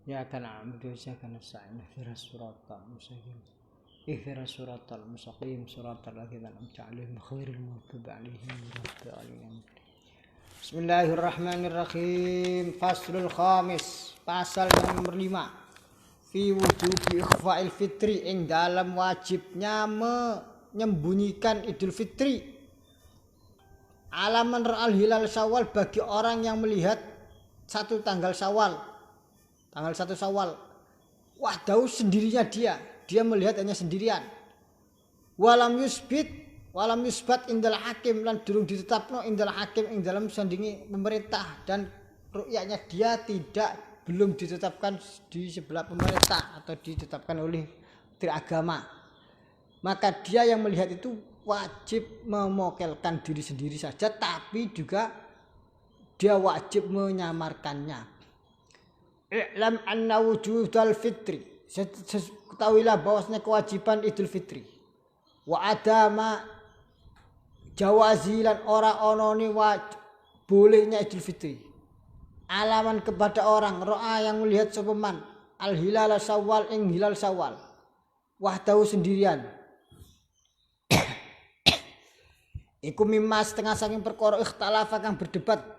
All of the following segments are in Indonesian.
Iyyaka na'budu wa iyyaka nasta'in ihdinas siratal mustaqim siratal ladzina an'amta 'alaihim ghairil maghdubi 'alaihim waladdallin. Bismillahirrahmanirrahim. Faslul khamis, pasal yang nomor 5. Fi wujubi ikhfa'il fitri, ing dalam wajibnya menyembunyikan Idul Fitri. Alaman ra'al hilal Syawal, bagi orang yang melihat tanggal 1 Syawal. Wahdahu, sendirinya dia melihat hanya sendirian. Walam yusbat indal hakim, lan durung ditetapno indal hakim ing dalam sandingi pemerintah, dan ru'yanya dia belum ditetapkan di sebelah pemerintah atau ditetapkan oleh Menteri Agama. Maka dia yang melihat itu wajib memokelkan diri sendiri saja, tapi juga dia wajib menyamarkannya. I'lam anna wujudal fitri, ketahuilah bahwasanya kewajiban Idul Fitri, wa adama jawazilan ora ononi bolehnya Idul Fitri, alaman kepada orang ro'a yang melihat sopeman al hilal Syawal ing hilal Syawal wahdahu sendirian. Iku mimma setengah saking perkara ikhtalafa kang berdebat.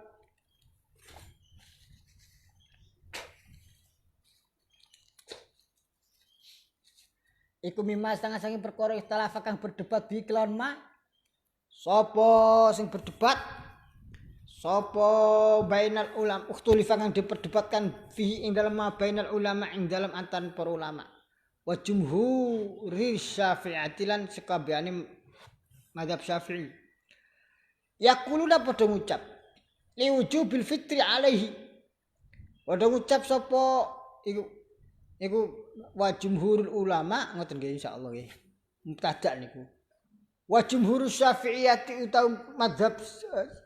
Iku mimma setengah saking perkara ikhtalafa kang berdebat bi kelawan ma. Sopo sing berdebat? Sopo bainal ulama, ukhtulifa kang diperdebatkan fi ing dalam ma bainal ulama, ing dalam antaran para ulama. Wa jumhuri Syafi'ati, lan sekabehane mazhab Syafi'i. Yaquluna padha ngucap li wujubil fitri alaihi. Padha ngucap sapa iku wa jumhurul ulama, ngoten nggih insyaallah nggih. Mubtada niku. Wa jumhurus Syafi'iyati utawi mazhab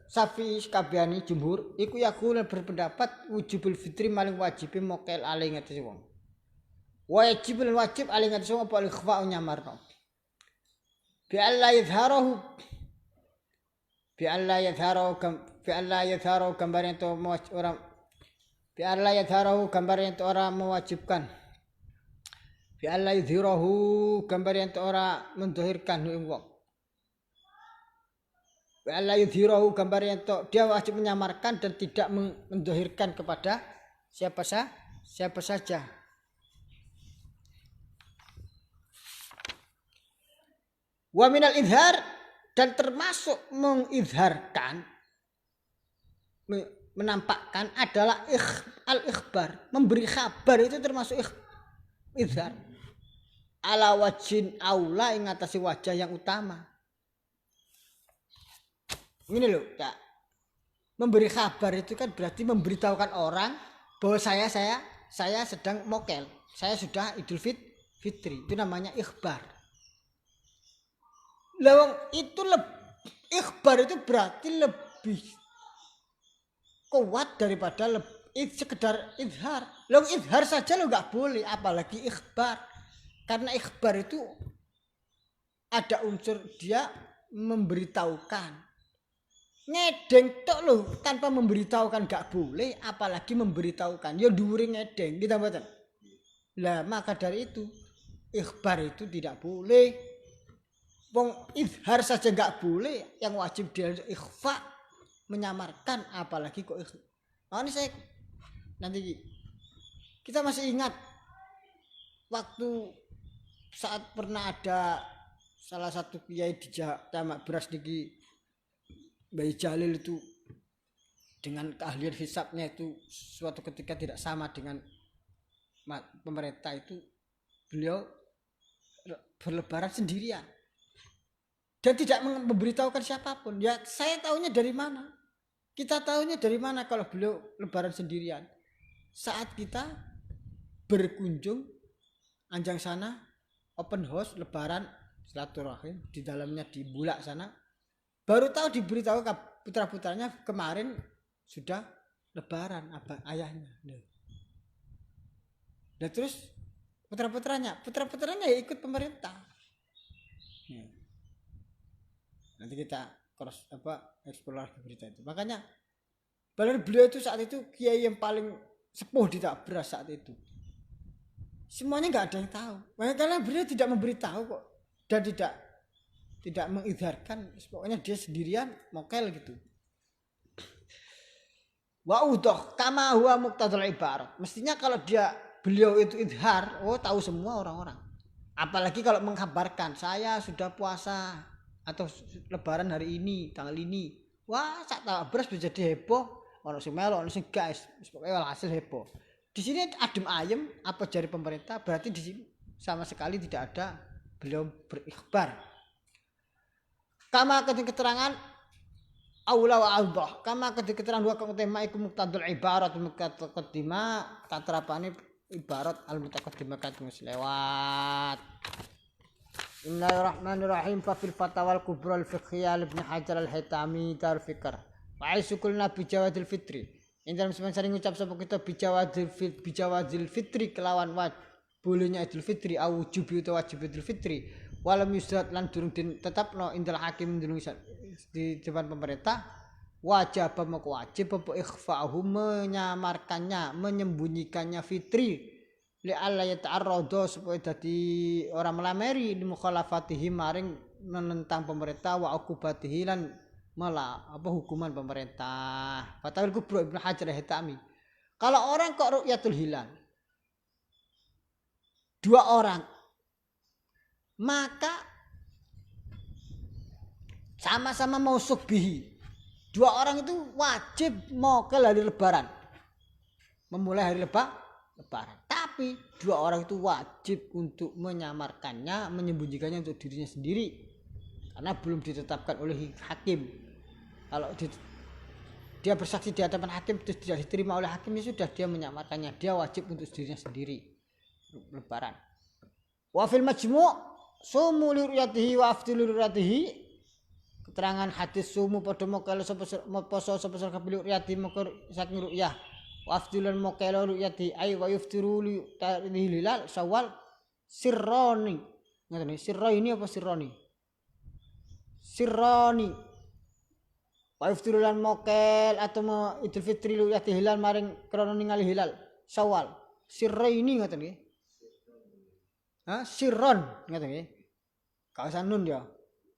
Syafi'i kabehane jumhur iku yaqulun berpendapat wujubul fitri maling wajib mokel alih ngatasi wong. Wajib alih ngatasi wong apa ikhfa nyamarno. Bi alla yadharahu gambar yang ora mewajibkan. Bi alla yadhirahu gambar yang ora mendohirkan ing wong. Bi alla yadhirahu gambar yang dia wajib menyamarkan dan tidak mendohirkan kepada siapa saja. Wa minal idhar, dan termasuk mengidharkan, menampakkan adalah al-ikhbar, memberi kabar, itu termasuk idhar. Ala wajhin aula, ing atase wajah yang utama. Ini loh, Kak. Memberi kabar itu kan berarti memberitahukan orang bahwa saya sedang mokel, saya sudah Idul Fitri. Itu namanya ikhbar. Lawang itu ikhbar itu berarti lebih kuat daripada sekedar idhar. Lawang idhar saja lo nggak boleh, apalagi ikhbar. Karena ikhbar itu ada unsur dia memberitahukan. Ngedeng tok lo tanpa memberitahukan nggak boleh, apalagi memberitahukan. Ya dhuwure ngedeng, kita mboten. Lah maka dari itu ikhbar itu tidak boleh. Wong idhar saja nggak boleh, yang wajib dia ikhfa, menyamarkan, apalagi kok ikhfa. Ini saya nanti kita masih ingat waktu saat pernah ada salah satu kiai di Jamak Beras niki Bayi Jalil itu dengan keahlian hisabnya itu suatu ketika tidak sama dengan pemerintah, itu beliau berlebaran sendirian. Dan tidak memberitahukan siapapun. Ya saya tahunya dari mana? Kita tahunya dari mana kalau beliau lebaran sendirian? Saat kita berkunjung Anjang sana, open house lebaran silaturahim di dalamnya di Bulak sana, baru tahu diberitahu ke putra-putranya kemarin sudah lebaran ayahnya. Dan terus putra-putranya ya ikut pemerintah. Nanti kita eksplorasi berita itu. Makanya beliau itu saat itu kiai yang paling sepuh di Tak Beras saat itu. Semuanya nggak ada yang tahu. Makanya karena beliau tidak memberitahu kok dan tidak mengidharkan. Pokoknya dia sendirian mokel gitu. Wa udah kama huwa muqtadul ibarat. Mestinya kalau beliau itu idhar, oh tahu semua orang-orang. Apalagi kalau mengkabarkan saya sudah puasa atau lebaran hari ini, tanggal ini. Wah, sak beras bisa jadi heboh. Ono sing melo, ono sing guys, pokoke walhasil heboh. Di sini adem ayem apa jari pemerintah berarti di sini sama sekali tidak ada beliau berikhbar. Kama keterangan aula wa awdah kama keterangan dua keterangan iku muqtadul ibarat muqaddimah tatrapane ibarat al mutaqaddimah kang lewat. Bismillahirrahmanirrahim. Fa fil fatawal kubra al fiqhiyah Ibnu Hajar al Haytami dar fikr wa aisukul nabi jawadil fitri. Ing dalam sering ngucap sapa kita bijawadil fitri kelawan bolehnya Idul Fitri au wujubi utawa wajib Idul Fitri walam yusrat lan durung tetapno indal hakim durung di depan pemerintah wajib apa ikhfa'uhu menyamarkannya menyembunyikannya fitri li alla yata'arrada supaya dadi orang melameri di mukhalafatihi maring menentang pemerintah wa uqubatihi lan hukuman pemerintah. Fatawil kubra Ibnu Hajar al-Haytami. Kalau orang kok ru'yatul hilal 2 orang maka sama-sama mau bihi. 2 orang itu wajib mokel hari lebaran. Memulai hari lebaran. Tapi 2 orang itu wajib untuk menyamarkannya, menyembunyikannya untuk dirinya sendiri. Karena belum ditetapkan oleh hakim. Kalau dia bersaksi di hadapan hakim terus tidak diterima oleh hakim ya sudah dia menyamarkannya. Dia wajib untuk dirinya sendiri. Lebaran. Wa fil majmu' sumu li ru'yatihi wa afdilu ru'yatihi. Keterangan hadis sumu padha mokel poso sapa kabeh ru'yati mokel saking ru'yah. Wa afdilan mokel ru'yati ay wa yuftiru li hilal Syawal sirroni. Ngoten sirra ini apa sirroni? Sirroni. Wa yuftiru lan mokel atau Idul Fitri ru'yati hilal maring krana ningali hilal Syawal. Sirra ini ngoten nggih. Sirron ngoten nggih. Kaosan nun ya.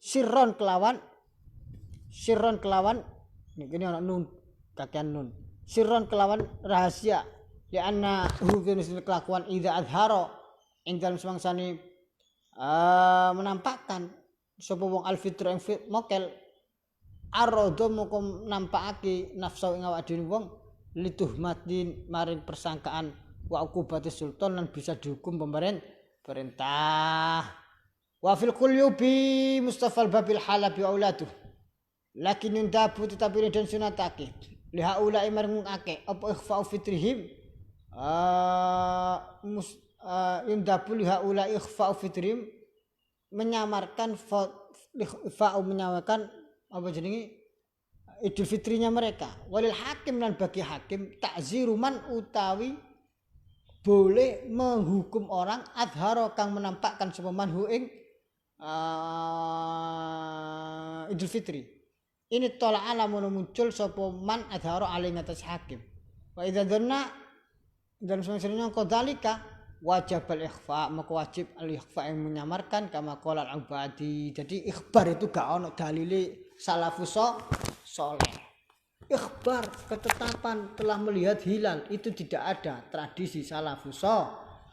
Sirron kelawan niki ana nun kakean nun. Sirron kelawan rahasia li anna jenis kelakuan idza azhara ing dalem semangsane menampakkan sapa wong alfitr ing mokel arada moko nampakake nafsu ing awak dhewe wong lituhmatin maring persangkaan wa uqubati sultan lan bisa dihukum pemerintah. Wa fil qulubi Mustafa al-Babil halabi auladuh. Lakin yundabu tetapi dan sunatake. Liha ulai marungake apa ikhfa'u fitrihim. Yundabu liha ulai ikhfa'u fitrihim menyamarkan menyamarkan apa jenenge Idul Fitrinya mereka. Walil hakim dan bagi hakim takziru man utawi boleh menghukum orang adharo kang menampakkan sapa manhu ing Idul Fitri. Ini tolak alamun muncul sapa man adharo alih atas hakim. Wa idza dhanna dalam semuanya kodalika wajib al-ikhfa maka wajib al-ikhfa yang menyamarkan kama qala al-ubadi. Jadi ikhbar itu gak ono dalile salafus saleh. Ikhbar ketetapan telah melihat hilal itu tidak ada tradisi salafus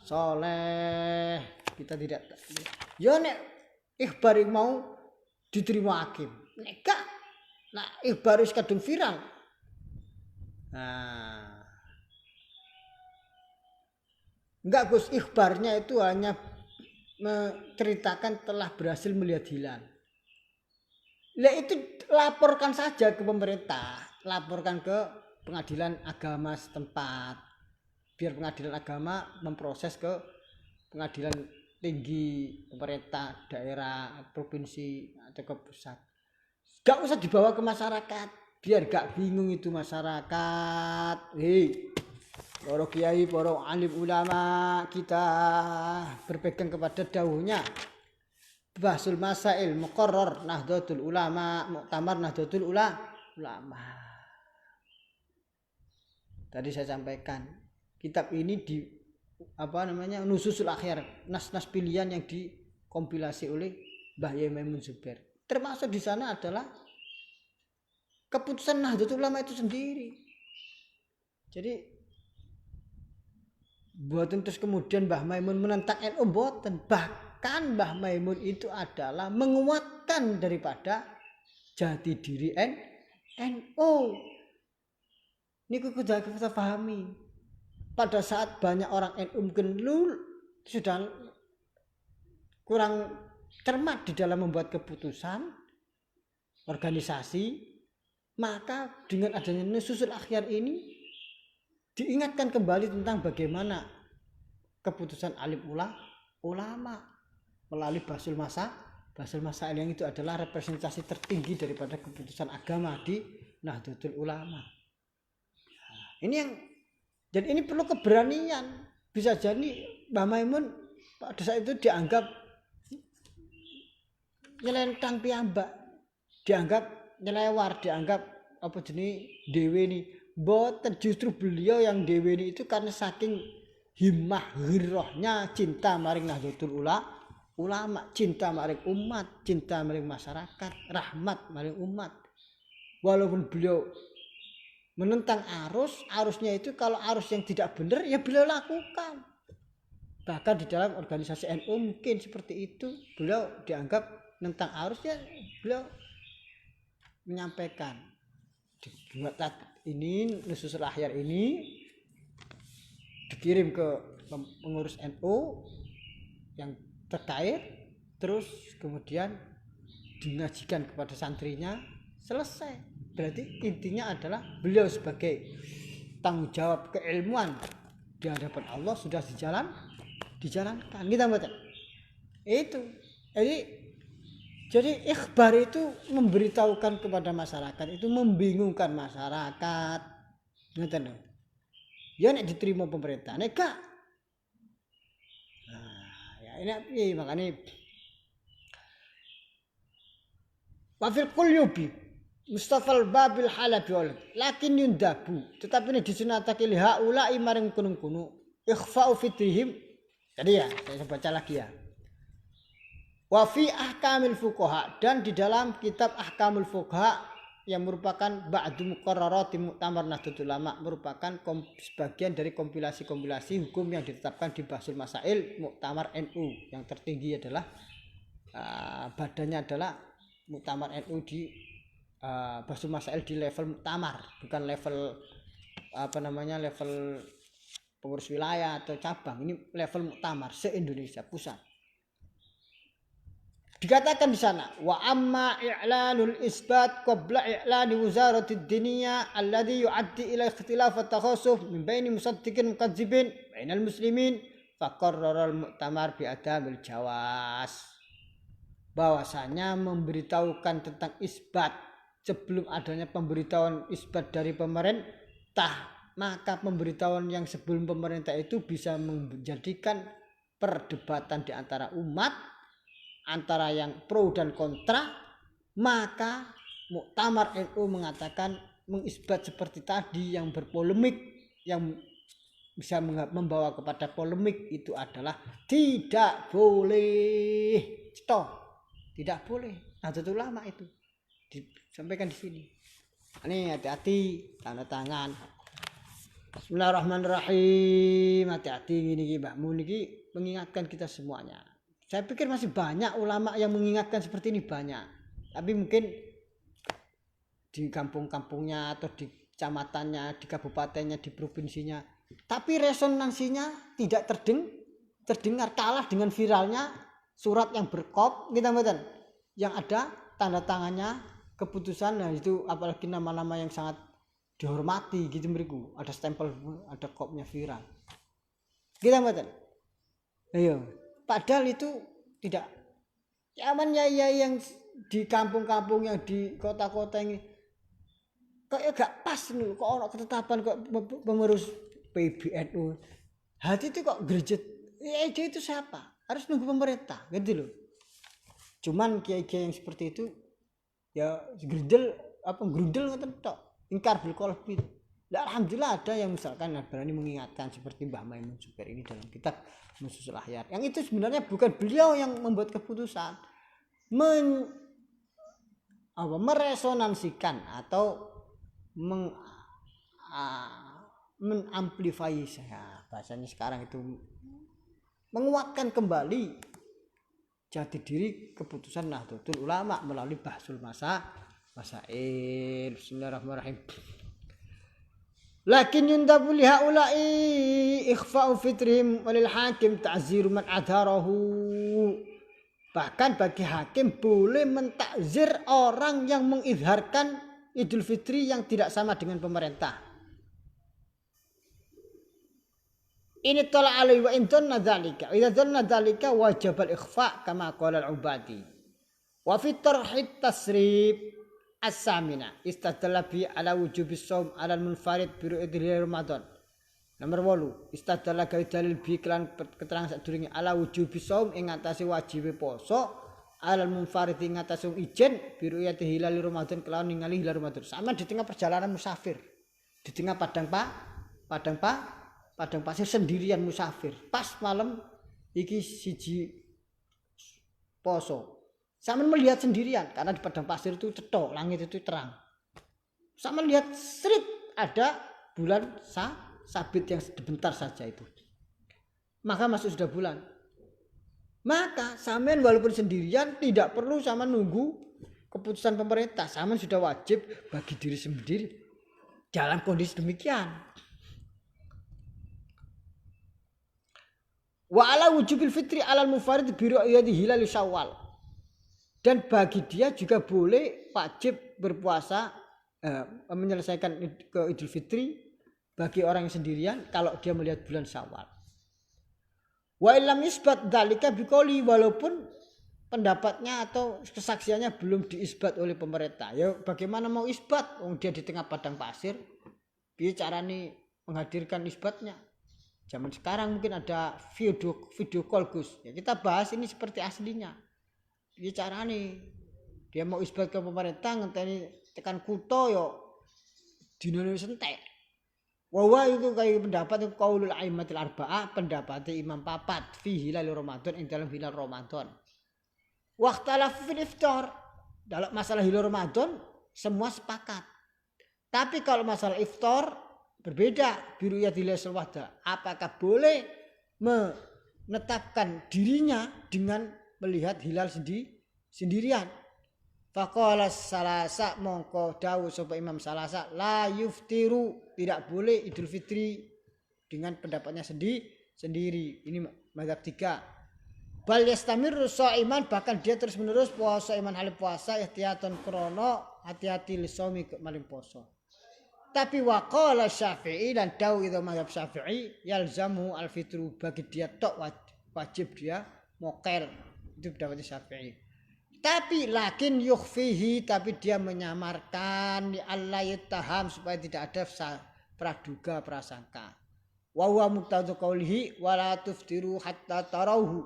saleh. Kita tidak ya nek ikhbar mau diterima hakim. Nek gak nah ikhbar wis kadung viral. Nah enggak Gus, ikhbarnya itu hanya menceritakan telah berhasil melihat hilal. Lah itu laporkan saja ke pemerintah, laporkan ke pengadilan agama setempat. Biar pengadilan agama memproses ke pengadilan tinggi pemerintah daerah, provinsi atau ke pusat. Gak usah dibawa ke masyarakat, biar gak bingung itu masyarakat. Para kiai, para alim ulama kita berpegang kepada dawuhnya Bahsul Masail Muqarrar Nahdlatul Ulama Muktamar Nahdlatul Ulama. Tadi saya sampaikan kitab ini Nususul Akhyar, nas-nas pilihan yang dikompilasi oleh Mbah Yai Maimun Zubair. Termasuk di sana adalah keputusan Nahdlatul Ulama itu sendiri. Jadi buatan terus kemudian Mbah Maimun menentang NU mboten, bahkan Mbah Maimun itu adalah menguatkan daripada jati diri NU. Niku kudu kita pahami. Pada saat banyak orang NU mungkin sudah kurang cermat di dalam membuat keputusan organisasi, maka dengan adanya Nususul Akhyar ini diingatkan kembali tentang bagaimana keputusan alim ulama melalui Basul Masail yang itu adalah representasi tertinggi daripada keputusan agama di Nahdlatul Ulama. Ini yang dan ini perlu keberanian. Bisa jadi Mbah Maimun pada saat itu dianggap nyelentang piyambak, dianggap nyelewar, dianggap apa jenis dewe ini. Boten, justru beliau yang dewe ini itu karena saking himmah ghirrahnya cinta maring Nahdlatul Ulama, cinta maring umat, cinta maring masyarakat, rahmat maring umat. Walaupun beliau menentang arusnya itu kalau arus yang tidak benar ya beliau lakukan. Bahkan di dalam organisasi NU mungkin seperti itu, beliau dianggap tentang arusnya beliau menyampaikan. Dibuat ini Nususul Akhyar ini dikirim ke pengurus NU yang terkait, terus kemudian dingajikan kepada santrinya, selesai. Berarti intinya adalah beliau sebagai tanggung jawab keilmuan di hadapan Allah sudah dijalankan. Kita baca itu. Jadi ikhbar itu memberitahukan kepada masyarakat, itu membingungkan masyarakat. Ngerti? Ya nek diterima pemerintah, nek gak. Nah, ya ini makanya wafil qulubi Mustafa al-Babil Halabi wal lakin yundabu, tetapi ini disunatake li haula maring kunung-kunung ikhfa'u fitrihim. Jadi ya, saya baca lagi ya. Wa fi ahkamil fuqaha, dan di dalam kitab Ahkamul Fuqaha yang merupakan ba'du muqarrarati Muktamar Nahdlatul Ulama, merupakan sebagian dari kompilasi-kompilasi hukum yang ditetapkan di Basul Masail Muktamar NU. Yang tertinggi adalah badannya adalah Muktamar NU di Basul Masail di level muktamar, bukan level level pengurus wilayah atau cabang. Ini level muktamar se-Indonesia pusat. Dikatakan di sana wa amma i'lanul isbat qabla i'lani wizaratid diniyah alladhi yu'addi ila ikhtilaf at-takhasuf min baini musaddiqin mukadzibin bainal muslimin faqarrara al-mu'tamar bi adamil jawas. Bahwasanya memberitahukan tentang isbat sebelum adanya pemberitahuan isbat dari pemerintah, maka pemberitahuan yang sebelum pemerintah itu bisa menjadikan perdebatan di antara umat, antara yang pro dan kontra. Maka Muktamar NU mengatakan mengisbat seperti tadi yang berpolemik, yang bisa membawa kepada polemik, itu adalah tidak boleh. Tidak boleh. Nahdlatul Ulama itu disampaikan di sini. Ini hati-hati, tanda tangan. Bismillahirrahmanirrahim. Hati-hati gini Mbak Mun ini mengingatkan kita semuanya. Saya pikir masih banyak ulama yang mengingatkan seperti ini, banyak. Tapi mungkin di kampung-kampungnya atau di kecamatannya, di kabupatennya, di provinsinya. Tapi resonansinya tidak terdengar, kalah dengan viralnya surat yang berkop, kita betul, yang ada tanda tangannya keputusan. Nah itu apalagi nama-nama yang sangat dihormati gitu beriku, ada stempel, ada kopnya viral. Kita betul. Ayo. Padahal itu tidak zaman ya yang di kampung-kampung, yang di kota-kota ini kok gak pas nih, kok orang ketetapan kok pengurus PBNU. Hati itu kok grejet. Dia itu siapa? Harus nunggu pemerintah, gitu loh. Cuman kiai-kiai yang seperti itu ya gerundel ngoten tok, ingkar bil qalbi. Nah, alhamdulillah ada yang misalkan berani mengingatkan seperti Mbah Maimun Zubair ini dalam kitab Nususul Ahyar. Yang itu sebenarnya bukan beliau yang membuat keputusan, meresonansikan atau mengamplify saya bahasanya sekarang itu menguatkan kembali jati diri keputusan Nahdlatul Ulama melalui bahsul masail. Bismillahirrahmanirrahim. Lakin yundabu li haula'i ikhfa'u fitrihim walil hakim ta'ziru man adharahu. Bahkan bagi hakim boleh mentakzir orang yang mengizharkan Idul Fitri yang tidak sama dengan pemerintah. Ini tolak alaihi wa intunna dzalika. Idza dzanna dzalika wajib al-ikhfa' kama qala al-Ubadi. Wa fi tarhit tasrib as-samina istadalla bi ala wujubis shaum ala al-munfarid bi ru'yatil Ramadan. Nomor 8 istadalla gawe dalil bi kelan keterangan sadurunge ala wujubis shaum ing ngatasi wajibe poso ala al-munfarid ing ngatasi ijen bi ru'yatil hilal Ramadan kelawan ningali hilal Ramadan. Sama di tengah perjalanan musafir. Di tengah padang pasir sendirian musafir. Pas malam iki siji poso. Sama melihat sendirian karena di padang pasir itu cetok, langit itu terang. Sama lihat serit ada bulan sabit yang sebentar saja itu. Maka masuk sudah bulan. Maka sampean walaupun sendirian tidak perlu sama nunggu keputusan pemerintah. Sampean sudah wajib bagi diri sendiri dalam kondisi demikian. Wa ala wujubil fitri alal mufarid bi ru'yati hilal Syawal. Dan bagi dia juga boleh wajib berpuasa menyelesaikan ke Idul Fitri bagi orang yang sendirian kalau dia melihat bulan Syawal. Wa illam isbat dzalika biqouli walaupun pendapatnya atau kesaksiannya belum diisbat oleh pemerintah. Ya bagaimana mau isbat wong dia di tengah padang pasir? Piye carane menghadirkan isbatnya? Zaman sekarang mungkin ada video call Gus. Ya kita bahas ini seperti aslinya. Piye carane dia mau isbat ke pemerintah ngenteni tekan kutho yo dinane entek. Wa itu kayak pendapat itu qaulul aimatil arba'ah, pendapat Imam papat fi hilal Ramadan ing dalam hilal Ramadan. Waqtalaf fil iftar. Dalam masalah hilal Ramadan semua sepakat. Tapi kalau masalah iftar berbeda biru ya dilesel wahda. Apakah boleh menetapkan dirinya dengan melihat hilal sendirian? Faqala Salasa mongko dawuh sapa Imam Salasa la yuftiru, tidak boleh Idul Fitri dengan pendapatnya sendiri. Ini mazhab 3. Bal yastamirru shaiman, bahkan dia terus menerus puasa iman hal puasa ihtiyatan krono hati-hati lisomi maling poso. Tapi waqala Syafi'i dan dawuh itu mazhab Syafi'i yalzamu al-fitru, bagi dia tok wajib dia mokel. Itu pendapatnya Syafi'i. Tapi lakin yukhfihi, tapi dia menyamarkan li Allah yataham supaya tidak ada praduga prasangka. Wa huwa muqtadhu qaulihi wala tuftiru hatta tarawhu.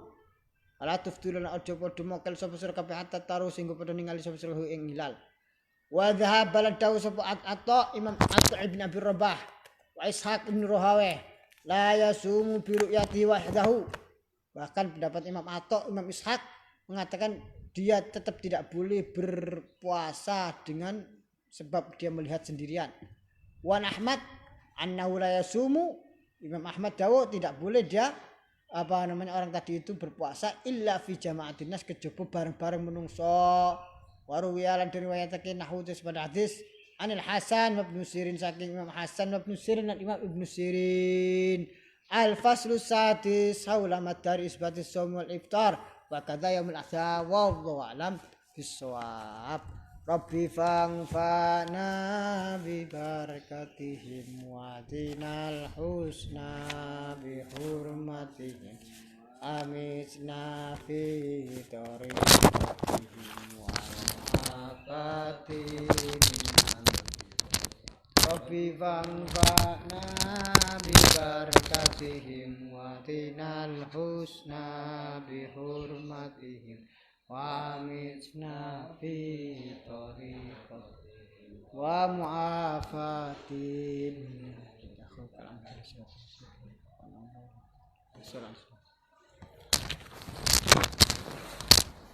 Wala tuftiru lan aja padha mokel sapa sira kabeh hatta taruh sing padha ningali sapa sira ing hilal. Wa dhahaba ladau sapa Atta Imam Atta ibn Abi Rabah wa Ishaq ibn Rahaweh la yasumu bi ru'yati wahdahu. Bahkan pendapat Imam Atta, Imam Ishaq mengatakan dia tetap tidak boleh berpuasa dengan sebab dia melihat sendirian. Wan Ahmad annahu la yasumu, Imam Ahmad dawuh tidak boleh dia orang tadi itu berpuasa illa fi jama'atin nas, kejaba bareng-bareng menungso. Waru wialan diriwayatake nahwu pada hadis Anil Hasan wa Ibnu Sirin, saking Imam Hasan wa Ibnu Sirin dan Imam Ibnu Sirin. Al-faslu sadis haula madari isbatis shaum wal iftar wa kadza yaumul adha wallahu a'lam bissawab. Rabbi fa'na bi barakatihim wa dinal husna bi hurmatihim amitna fi tariqatihim wa Rabbi fa'na bi barakatihim wa dinal husna bi hurmatihim wa amitna fi tariqatihim wa mu'afatin.